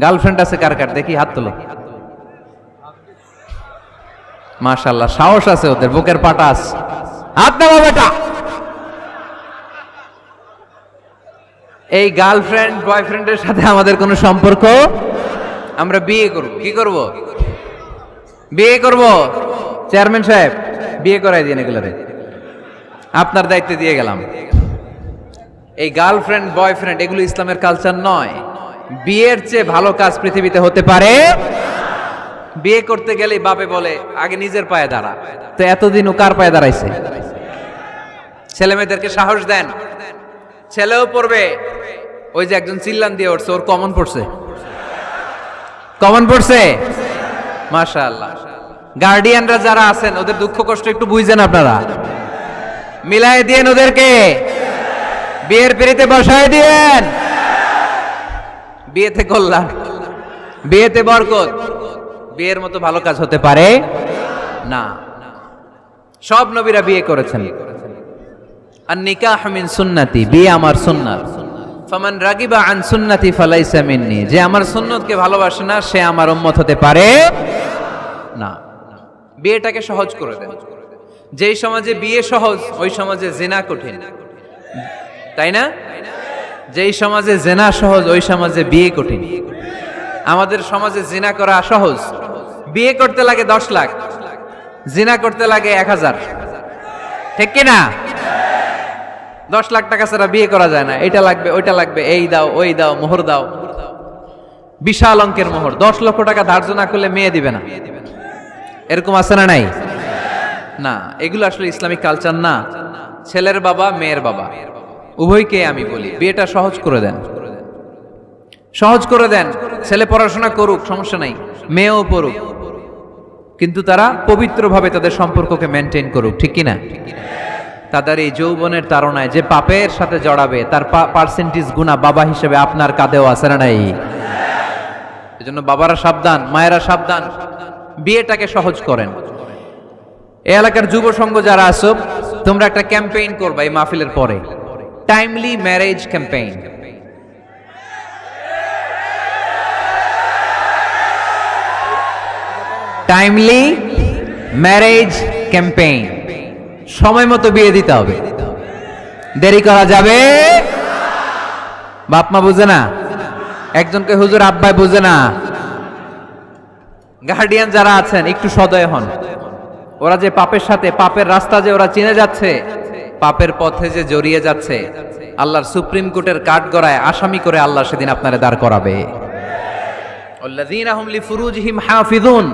Girlfriend আছে কার কার দেখি হাত তোলো। মাশাআল্লাহ, সাহস আছে ওদের, বুকের পাটা আছে। হাত নামা বেটা। এই গার্লফ্রেন্ড বয়ফ্রেন্ডের সাথে আমাদের কোনো সম্পর্ক, আমরা বিয়ে করব। কি করব? বিয়ে করব। চেয়ারম্যান সাহেব বিয়ে করাই দিন এগুলোরে, আপনার দায়িত্বে দিয়ে গেলাম। এই গার্লফ্রেন্ড বয়ফ্রেন্ড এগুলো ইসলামের কালচার নয়। বিয়ের চেয়ে ভালো কাজ পৃথিবীতে হতে পারে। বিয়ে করতে গেলে বাপে বলে আগে নিজের পায়ে দাঁড়া। তো এতদিন ও কার পায়ে দাঁড়াইছে? ছেলে মেয়েদেরকে সাহস দেন, ছেলেও পড়বে। ওই যে একজন চিল্লান দিয়ে উঠছে, ওর কমন পড়ছে, কমন পড়ছে। মাশাআল্লাহ। গার্ডিয়ানরা যারা আছেন ওদের দুঃখ কষ্ট একটু বুঝছেন আপনারা, মিলাই দিয়েন ওদেরকে, বিয়ের পিড়িতে বসায় দিয়েন। বিয়েতে কল্যাণ, বিয়েতে বরকত। বিয়ের মতো ভালো কাজ হতে পারে না। সব নবীরা বিয়ে করেছেন। আর নিকাহ মিন সুন্নতি, বিয়ে আমার সুন্নাত। ফামান রাগিবা আন সুন্নতি ফালাইসা মিন্নি, যে আমার সুন্নতকে ভালোবাসে না সে আমার উম্মত হতে পারে না। বিয়েটাকে সহজ করে দেন। যেই সমাজে বিয়ে সহজ ওই সমাজে জিনা কঠিন, তাই না? যেই সমাজে জিনা সহজ ওই সমাজে বিয়ে কঠিন। আমাদের সমাজে জিনা করা সহজ, বিয়ে করতে লাগে 10 লাখ, জিনা করতে লাগে 1000। ঠিক কি না? 10 লাখ টাকা ছাড়া বিয়ে করা যায় না। এটা লাগবে, ওইটা লাগবে, এই দাও, ওই দাও, মোহর দাও, বিশাল অঙ্কের মোহর। 10 লক্ষ টাকা ধার্য না করলে মেয়ে দিবে না। এরকম আছে না নাই? না, এগুলো আসলে ইসলামিক কালচার না। ছেলের বাবা মেয়ের বাবা উভয়কে আমি বলি বিয়েটা সহজ করে দেন, সহজ করে দেন। ছেলে পড়াশোনা করুক, সমস্যা নাই, মেয়েও পড়ুক, কিন্তু তারা পবিত্রভাবে তাদের সম্পর্ককে মেনটেন করুক। ঠিক কিনা? তাদের এই যৌবনের তাড়নায় যে পাপের সাথে জড়াবে তার পার্সেন্টেজ গুণা বাবা হিসেবে আপনার কাঁধেও আছে না নাই? এজন্য বাবারা সাবধান, মায়েরা সাবধান, বিয়েটাকে সহজ করেন। এই এলাকার যুব সংঘ যারা আছো, তোমরা একটা ক্যাম্পেইন করবা এই মাহফিলের পরে, timely marriage campaign. Timely marriage campaign. সময় মতো বিয়ে দিতে হবে, দেরি করা যাবে। বাপ মা বুঝে না, একজনকে হুজুর আব্বাই বুঝে না। গার্ডিয়ান যারা আছেন একটু সদয় হন। ওরা যে পাপের সাথে, পাপের রাস্তা যে ওরা চিনে যাচ্ছে, পাপের পথে যে জড়িয়ে যাচ্ছে, আল্লাহর সুপ্রিম কোর্টের কাঠগড়ায় আসামি করে আল্লাহ সেদিন আপনারে দাঁড় করাবে। আল্লাযীনা হুম লিফুরুজিহিম হাফিজুন,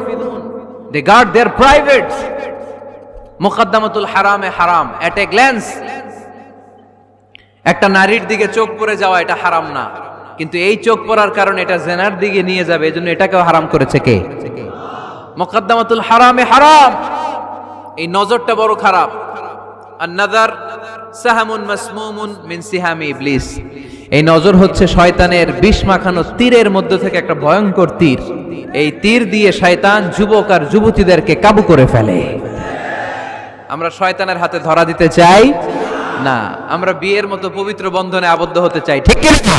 দে গার্ড देयर প্রাইভেটস। মুকদ্দামাতুল হারামে হারাম, এট এ গ্ল্যান্স। একটা নারীর দিকে চোখ পড়ে যাওয়া এটা হারাম না, কিন্তু এই চোখ পড়ার কারণে এটা জেনার দিকে নিয়ে যাবে, এজন্য এটাকেও হারাম করেছে কে? মুকদ্দামাতুল হারামে হারাম। এই নজরটা বড় খারাপ। আর নাযার সাহামুন মাসমুমুন মিন সিহামি ইবলিস। এই নজর হচ্ছে শয়তানের বিষ মাখানো তীরের মধ্য থেকে একটা ভয়ঙ্কর তীর। এই তীর দিয়ে শয়তান যুবক আর যুবতীদেরকে কাবু করে ফেলে। আমরা শয়তানের হাতে ধরা দিতে চাই না, আমরা বিয়ের মতো পবিত্র বন্ধনে আবদ্ধ হতে চাই। ঠিক কি না?